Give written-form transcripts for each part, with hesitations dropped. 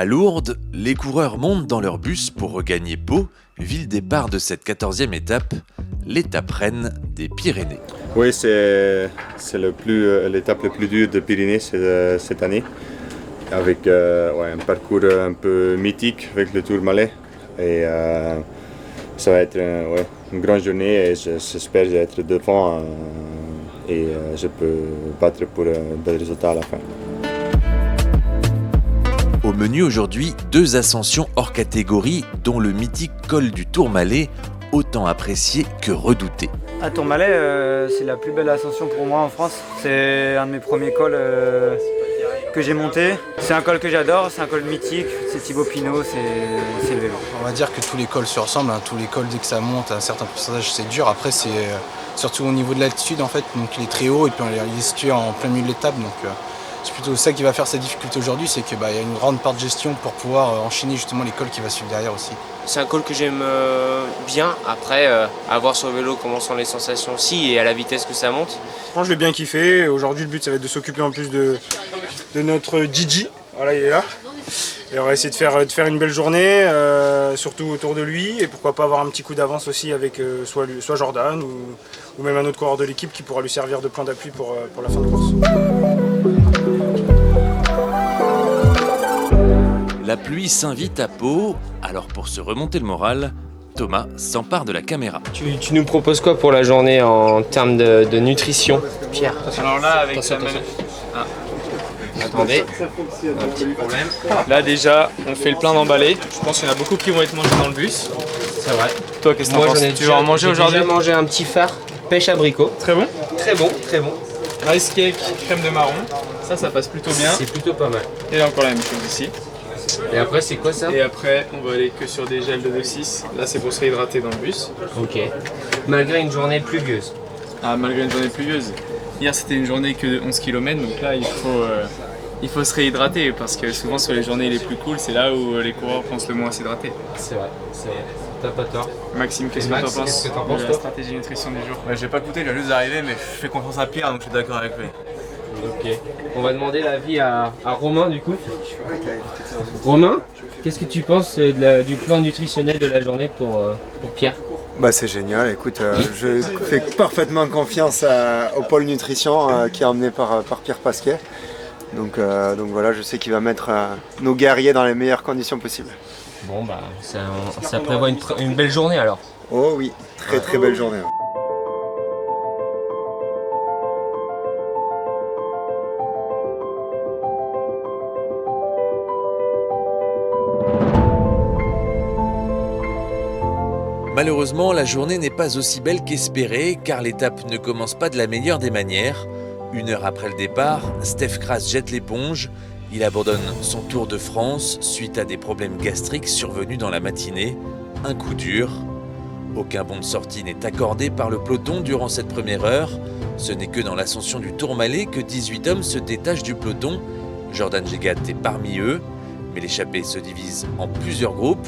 À Lourdes, les coureurs montent dans leur bus pour regagner Pau, ville départ de cette 14e étape, l'étape reine des Pyrénées. Oui, c'est l'étape la plus dure des Pyrénées cette année, avec un parcours un peu mythique avec le Tourmalet. Et ça va être une grande journée et j'espère être devant et je peux battre pour un bel résultat à la fin. Au menu aujourd'hui, 2 ascensions hors catégorie, dont le mythique col du Tourmalet, autant apprécié que redouté. À Tourmalet, c'est la plus belle ascension pour moi en France. C'est un de mes premiers cols que j'ai monté. C'est un col que j'adore, c'est un col mythique, c'est Thibaut Pinot, c'est le vélo. On va dire que tous les cols se ressemblent, hein. Tous les cols dès que ça monte à un certain pourcentage c'est dur. Après c'est surtout au niveau de l'altitude en fait, donc il est très haut et puis il est situé en plein milieu de l'étape. Donc c'est plutôt ça qui va faire sa difficulté aujourd'hui, c'est qu'il y a une grande part de gestion pour pouvoir enchaîner justement les cols qui va suivre derrière aussi. C'est un col que j'aime bien, après à voir sur le vélo comment sont les sensations aussi et à la vitesse que ça monte. Je l'ai bien kiffé, aujourd'hui le but ça va être de s'occuper en plus de notre Gigi, voilà il est là. Et on va essayer de faire une belle journée, surtout autour de lui, et pourquoi pas avoir un petit coup d'avance aussi avec soit Jordan ou même un autre coureur de l'équipe qui pourra lui servir de point d'appui pour la fin de course. La pluie s'invite à Pau, alors pour se remonter le moral, Thomas s'empare de la caméra. Tu nous proposes quoi pour la journée en termes de nutrition, Pierre? Alors là, avec la même... Attendez, un petit problème. Là déjà, on fait le plein d'emballés. Je pense qu'il y en a beaucoup qui vont être mangés dans le bus. C'est vrai. Toi, qu'est-ce que t'en penses? Tu vas en manger aujourd'hui? J'ai mangé un petit phare pêche abricot. Très bon. Très bon, très bon. Rice cake, crème de marron. Ça passe plutôt bien. C'est plutôt pas mal. Et là encore la même chose ici. Et après, c'est quoi ça? Et après, on va aller que sur des gels de 2,6. Là, c'est pour se réhydrater dans le bus. Ok. Malgré une journée pluvieuse. Ah, malgré une journée pluvieuse. Hier, c'était une journée que de 11 km, donc là, il faut se réhydrater parce que souvent sur les journées les plus cool, c'est là où les coureurs pensent le moins à s'hydrater. C'est vrai. T'as pas tort. Maxime, qu'est-ce que t'en penses de la stratégie nutrition du jour? J'ai pas écouté, il vient juste d'arriver, mais je fais confiance à Pierre, donc je suis d'accord avec lui. Ok. On va demander l'avis à Romain du coup. Romain, qu'est-ce que tu penses du plan nutritionnel de la journée pour Pierre? C'est génial, écoute, je fais parfaitement confiance au pôle nutrition qui est emmené par Pierre Pasquet. Donc voilà, je sais qu'il va mettre nos guerriers dans les meilleures conditions possibles. Bon ça prévoit une belle journée alors. Oh oui, très belle journée. Malheureusement, la journée n'est pas aussi belle qu'espérée, car l'étape ne commence pas de la meilleure des manières. 1 heure après le départ, Steph Kras jette l'éponge. Il abandonne son Tour de France suite à des problèmes gastriques survenus dans la matinée. Un coup dur. Aucun bon de sortie n'est accordé par le peloton durant cette première heure. Ce n'est que dans l'ascension du Tourmalet que 18 hommes se détachent du peloton. Jordan Gégat est parmi eux, mais l'échappée se divise en plusieurs groupes.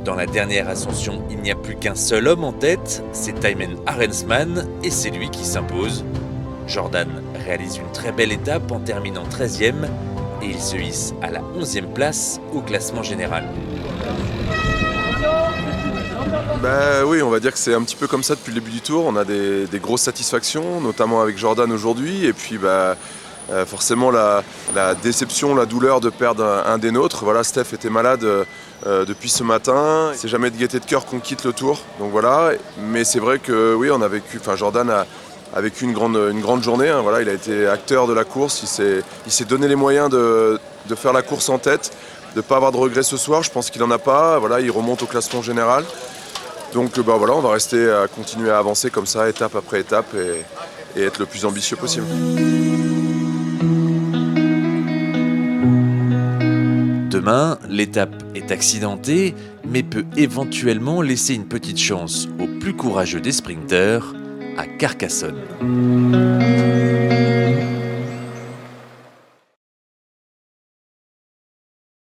Dans la dernière ascension, il n'y a plus qu'un seul homme en tête, c'est Thymen Arensman, et c'est lui qui s'impose. Jordan réalise une très belle étape en terminant 13e, et il se hisse à la 11e place au classement général. Oui, on va dire que c'est un petit peu comme ça depuis le début du tour. On a des grosses satisfactions, notamment avec Jordan aujourd'hui, et puis forcément la déception, la douleur de perdre un des nôtres. Voilà, Steph était malade depuis ce matin. C'est jamais de gaieté de cœur qu'on quitte le tour. Donc voilà, mais c'est vrai que oui, Jordan a vécu une grande journée. Hein. Voilà, il a été acteur de la course. Il s'est donné les moyens de faire la course en tête, de ne pas avoir de regrets ce soir. Je pense qu'il n'en a pas. Voilà, il remonte au classement général. Donc voilà, on va rester à continuer à avancer comme ça, étape après étape, et être le plus ambitieux possible. Demain, l'étape est accidentée, mais peut éventuellement laisser une petite chance aux plus courageux des sprinteurs à Carcassonne.